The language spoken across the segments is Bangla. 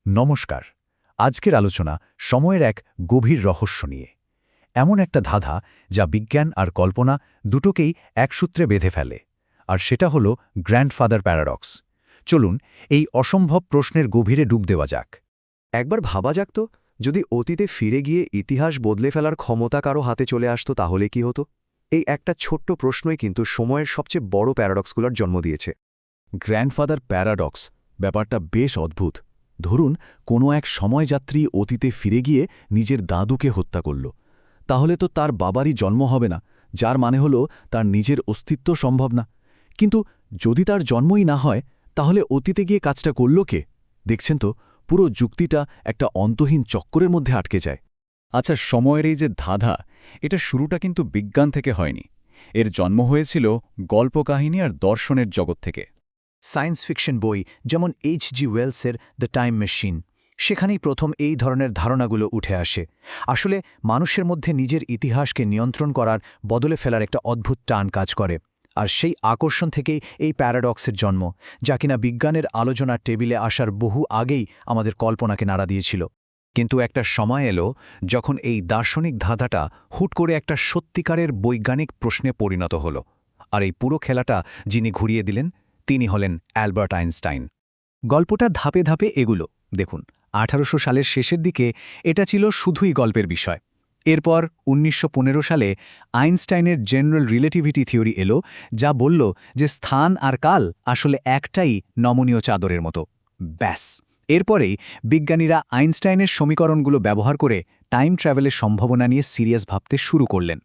নমস্কার। আজকের আলোচনা সময়ের এক গভীর রহস্য নিয়ে। এমন একটা ধাঁধা যা বিজ্ঞান আর কল্পনা দুটোকেই এক সূত্রে বেঁধে ফেলে, আর সেটা হলো গ্র্যান্ডফাদার প্যারাডক্স। চলুন এই অসম্ভব প্রশ্নের গভীরে ডুব দেওয়া যাক। একবার ভাবা যাক তো, যদি অতীতে ফিরে গিয়ে ইতিহাস বদলে ফেলার ক্ষমতা কারো হাতে চলে আসতো তাহলে কি হতো? এই একটা ছোট্ট প্রশ্নই কিন্তু সময়ের সবচেয়ে বড় প্যারাডক্সগুলোর জন্ম দিয়েছে। গ্র্যান্ডফাদার প্যারাডক্স ব্যাপারটা বেশ অদ্ভুত। ধরুন কোনো এক সময়যাত্রী অতীতে ফিরে গিয়ে নিজের দাদুকে হত্যা করল, তাহলে তো তার বাবারই জন্ম হবে না, যার মানে হলো তার নিজের অস্তিত্ব সম্ভব না। কিন্তু যদি তার জন্মই না হয়, তাহলে অতীতে গিয়ে কাজটা করল কে? দেখছেন তো, পুরো যুক্তিটা একটা অন্তহীন চক্করের মধ্যে আটকে যায়। আচ্ছা, সময়ের এই যে ধাঁধা, এটা শুরুটা কিন্তু বিজ্ঞান থেকে হয়নি। এর জন্ম হয়েছিল গল্পকাহিনী আর দর্শনের জগৎ থেকে। সায়েন্স ফিকশন বই যেমন H.G. ওয়েলসের দ্য টাইম মেশিন, সেখানেই প্রথম এই ধরনের ধারণাগুলো উঠে আসে। আসলে মানুষের মধ্যে নিজের ইতিহাসকে নিয়ন্ত্রণ করার, বদলে ফেলার একটা অদ্ভুত টান কাজ করে। আর সেই আকর্ষণ থেকেই এই প্যারাডক্সের জন্ম, যা কিনা বিজ্ঞানের আলোচনার টেবিলে আসার বহু আগেই আমাদের কল্পনাকে নাড়া দিয়েছিল। কিন্তু একটা সময় এলো যখন এই দার্শনিক ধাঁধাটা হুট করে একটা সত্যিকারের বৈজ্ঞানিক প্রশ্নে পরিণত হলো। আর এই পুরো খেলাটা যিনি ঘুরিয়ে দিলেন, তিনি হলেন অ্যালবার্ট আইনস্টাইন। গল্পটা ধাপে ধাপে এগুলো দেখুন। 1800 সালের শেষের দিকে এটা ছিল শুধুই গল্পের বিষয়। এরপর 1915 সালে আইনস্টাইনের জেনারেল রিলেটিভিটি থিওরি এলো, যা বলল যে স্থান আর কাল আসলে একটাই নমনীয় চাদরের মতো। ব্যাস, এরপরেই বিজ্ঞানীরা আইনস্টাইনের সমীকরণগুলো ব্যবহার করে টাইম ট্র্যাভেলের সম্ভাবনা নিয়ে সিরিয়াস ভাবতে শুরু করলেন।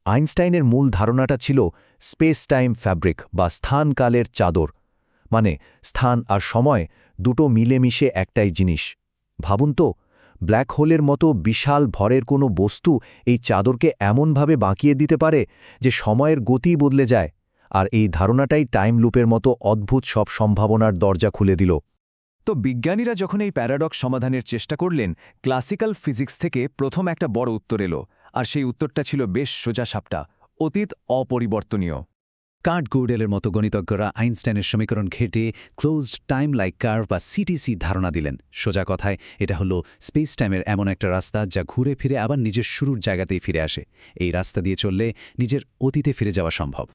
আইনস্টাইনের মূল ধারণাটা ছিল স্পেস টাইম ফ্যাব্রিক বা স্থানকালের চাদর, মানে স্থান আর সময় দুটো মিলেমিশে একটাই জিনিস। ভাবুন তো, ব্ল্যাক হোলের মতো বিশাল ভরের কোনো বস্তু এই চাদরকে এমনভাবে বাঁকিয়ে দিতে পারে যে সময়ের গতি বদলে যায়। আর এই ধারণাটাই টাইম লুপের মতো অদ্ভুত সব সম্ভাবনার দরজা খুলে দিল। তো বিজ্ঞানীরা যখন এই প্যারাডক্স সমাধানের চেষ্টা করলেন, ক্লাসিক্যাল ফিজিক্স থেকে প্রথম একটা বড় উত্তর এলো, আর সেই উত্তরটা ছিল বেশ সোজাসাপটা: অতীত অপরিবর্তনীয়। কার্ট গোডেলের মতো গণিতজ্ঞরা আইনস্টাইনের সমীকরণ ঘেঁটে ক্লোজড টাইম লাইক কার্ভ বা সিটিসি ধারণা দিলেন। সোজা কথায় এটা হলো স্পেস টাইমের এমন একটা রাস্তা যা ঘুরে ফিরে আবার নিজের শুরুর জায়গাতেই ফিরে আসে। এই রাস্তা দিয়ে চললে নিজের অতীতে ফিরে যাওয়া সম্ভব।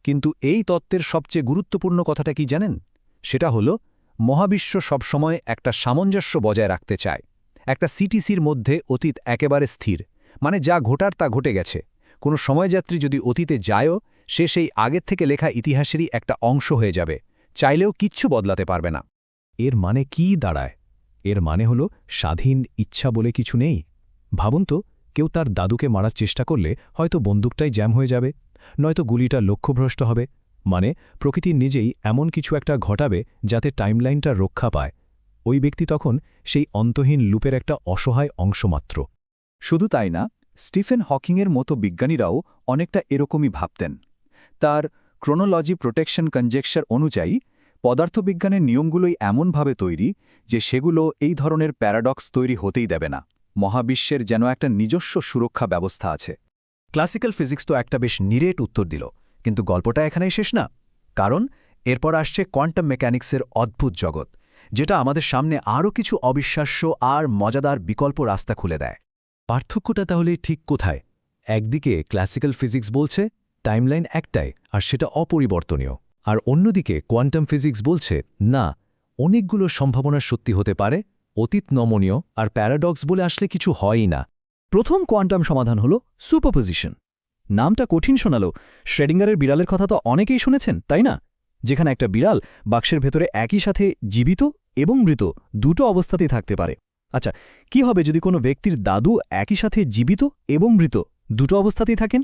কিন্তু এই তত্ত্বের সবচেয়ে গুরুত্বপূর্ণ কথাটা কি জানেন? সেটা হলো মহাবিশ্ব সবসময় একটা সামঞ্জস্য বজায় রাখতে চায়। একটা সিটিসির মধ্যে অতীত একেবারে স্থির, মানে যা ঘটার তা ঘটে গেছে। কোনো সময়যাত্রী যদি অতীতে যায়ও, সে সেই আগের থেকে লেখা ইতিহাসেরই একটা অংশ হয়ে যাবে, চাইলেও কিচ্ছু বদলাতে পারবে না। এর মানে কি দাঁড়ায়? এর মানে হলো স্বাধীন ইচ্ছা বলে কিছু নেই। ভাবুন তো, কেউ তার দাদুকে মারার চেষ্টা করলে হয়তো বন্দুকটাই জ্যাম হয়ে যাবে, নয়তো গুলিটা লক্ষ্যভ্রষ্ট হবে। মানে প্রকৃতি নিজেই এমন কিছু একটা ঘটাবে যাতে টাইমলাইনটা রক্ষা পায়। ওই ব্যক্তি তখন সেই অন্তহীন লুপের একটা অসহায় অংশ মাত্র। শুধু তাই না, স্টিফেন হকিংয়ের মতো বিজ্ঞানীরাও অনেকটা এরকমই ভাবতেন। তার ক্রোনোলজি প্রোটেকশন কনজেকচার অনুযায়ী পদার্থবিজ্ঞানের নিয়মগুলোই এমনভাবে তৈরি যে সেগুলো এই ধরনের প্যারাডক্স তৈরি হতেই দেবে না। মহাবিশ্বের যেন একটা নিজস্ব সুরক্ষা ব্যবস্থা আছে। ক্লাসিক্যাল ফিজিক্স তো একটা বেশ নিরেট উত্তর দিল, কিন্তু গল্পটা এখানেই শেষ না। কারণ এরপর আসছে কোয়ান্টাম মেকানিক্সের অদ্ভুত জগৎ, যেটা আমাদের সামনে আরও কিছু অবিশ্বাস্য আর মজাদার বিকল্প রাস্তা খুলে দেয়। পার্থক্যটা তাহলে ঠিক কোথায়? একদিকে ক্লাসিক্যাল ফিজিক্স বলছে টাইমলাইন একটাই আর সেটা অপরিবর্তনীয়, আর অন্যদিকে কোয়ান্টাম ফিজিক্স বলছে না, অনেকগুলো সম্ভাবনা সত্যি হতে পারে, অতীত নমনীয়, আর প্যারাডক্স বলে আসলে কিছু হয়ই না। প্রথম কোয়ান্টাম সমাধান হল সুপারপজিশন। নামটা কঠিন শোনালো, শ্রেডিঙ্গারের বিড়ালের কথা তো অনেকেই শুনেছেন, তাই না? যেখানে একটা বিড়াল বাক্সের ভেতরে একই সাথে জীবিত এবং মৃত দুটো অবস্থাতেই থাকতে পারে। আচ্ছা, কি হবে যদি কোনো ব্যক্তির দাদু একই সাথে জীবিত এবং মৃত দুটো অবস্থাতেই থাকেন?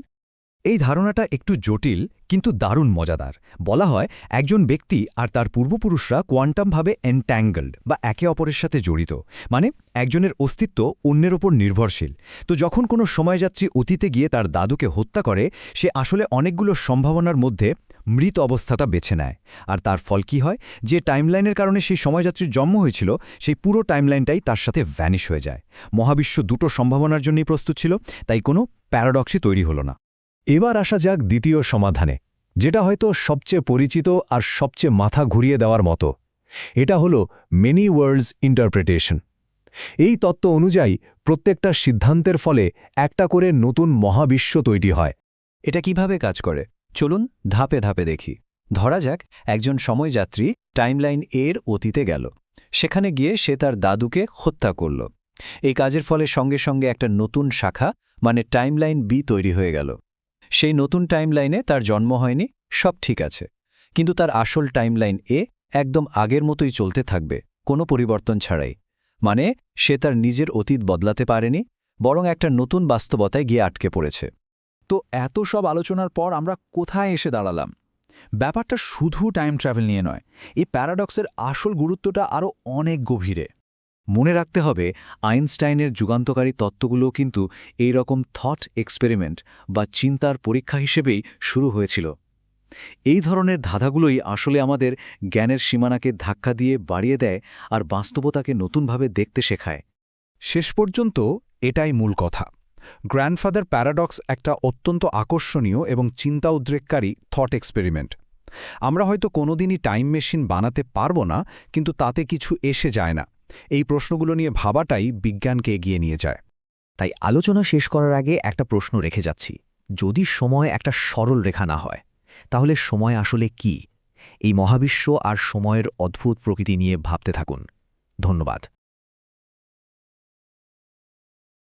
এই ধারণাটা একটু জটিল কিন্তু দারুণ মজাদার। বলা হয় একজন ব্যক্তি আর তার পূর্বপুরুষরা কোয়ান্টামভাবে এনট্যাঙ্গলড বা একে অপরের সাথে জড়িত, মানে একজনের অস্তিত্ব অন্যের ওপর নির্ভরশীল। তো যখন কোনো সময়যাত্রী অতীতে গিয়ে তার দাদুকে হত্যা করে, সে আসলে অনেকগুলো সম্ভাবনার মধ্যে মৃত অবস্থাটা বেছে নেয়। আর তার ফল কি হয়? যে টাইমলাইনের কারণে সেই সময়যাত্রীর জন্ম হয়েছিল, সেই পুরো টাইমলাইনটাই তার সাথে ভ্যানিশ হয়ে যায়। মহাবিশ্ব দুটো সম্ভাবনার জন্যই প্রস্তুত ছিল, তাই কোনো প্যারাডক্সই তৈরি হলো না। এবার আসা যাক দ্বিতীয় সমাধানে, যেটা হয়তো সবচেয়ে পরিচিত আর সবচেয়ে মাথা ঘুরিয়ে দেওয়ার মতো। এটা হলো মেনি ওয়ার্ল্ডস ইন্টারপ্রিটেশন। এই তত্ত্ব অনুযায়ী প্রত্যেকটা সিদ্ধান্তের ফলে একটা করে নতুন মহাবিশ্ব তৈরি হয়। এটা কিভাবে কাজ করে চলুন ধাপে ধাপে দেখি। ধরা যাক একজন সময়যাত্রী টাইমলাইন এর অতীতে গেল। সেখানে গিয়ে সে তার দাদুকে হত্যা করল। এই কাজের ফলে সঙ্গে সঙ্গে একটা নতুন শাখা মানে টাইমলাইন বি তৈরি হয়ে গেল। সেই নতুন টাইমলাইনে তার জন্ম হয়নি, সব ঠিক আছে, কিন্তু তার আসল টাইমলাইন এ একদম আগের মতোই চলতে থাকবে, কোনো পরিবর্তন ছাড়াই। মানে সে তার নিজের অতীত বদলাতে পারেনি, বরং একটা নতুন বাস্তবতায় গিয়ে আটকে পড়েছে। তো এত সব আলোচনার পর আমরা কোথায় এসে দাঁড়ালাম? ব্যাপারটা শুধু টাইম ট্রাভেল নিয়ে নয়, এই প্যারাডক্সের আসল গুরুত্বটা আরও অনেক গভীরে। মনে রাখতে হবে আইনস্টাইনের যুগান্তকারী তত্ত্বগুলোও কিন্তু এই রকম থট এক্সপেরিমেন্ট বা চিন্তার পরীক্ষা হিসেবেই শুরু হয়েছিল। এই ধরনের ধাঁধাগুলোই আসলে আমাদের জ্ঞানের সীমানাকে ধাক্কা দিয়ে বাড়িয়ে দেয় আর বাস্তবতাকে নতুনভাবে দেখতে শেখায়। শেষ পর্যন্ত এটাই মূল কথা। গ্র্যান্ডফাদার প্যারাডক্স একটা অত্যন্ত আকর্ষণীয় এবং চিন্তা উদ্রেককারী থট এক্সপেরিমেন্ট। আমরা হয়তো কোনোদিনই টাইম মেশিন বানাতে পারব না, কিন্তু তাতে কিছু এসে যায় না। এই প্রশ্নগুলো নিয়ে ভাবাটাই বিজ্ঞানকে এগিয়ে নিয়ে যায়। তাই আলোচনা শেষ করার আগে একটা প্রশ্ন রেখে যাচ্ছি। যদি সময় একটা সরল রেখা না হয়, তাহলে সময় আসলে কি? এই মহাবিশ্ব আর সময়ের অদ্ভুত প্রকৃতি নিয়ে ভাবতে থাকুন। ধন্যবাদ।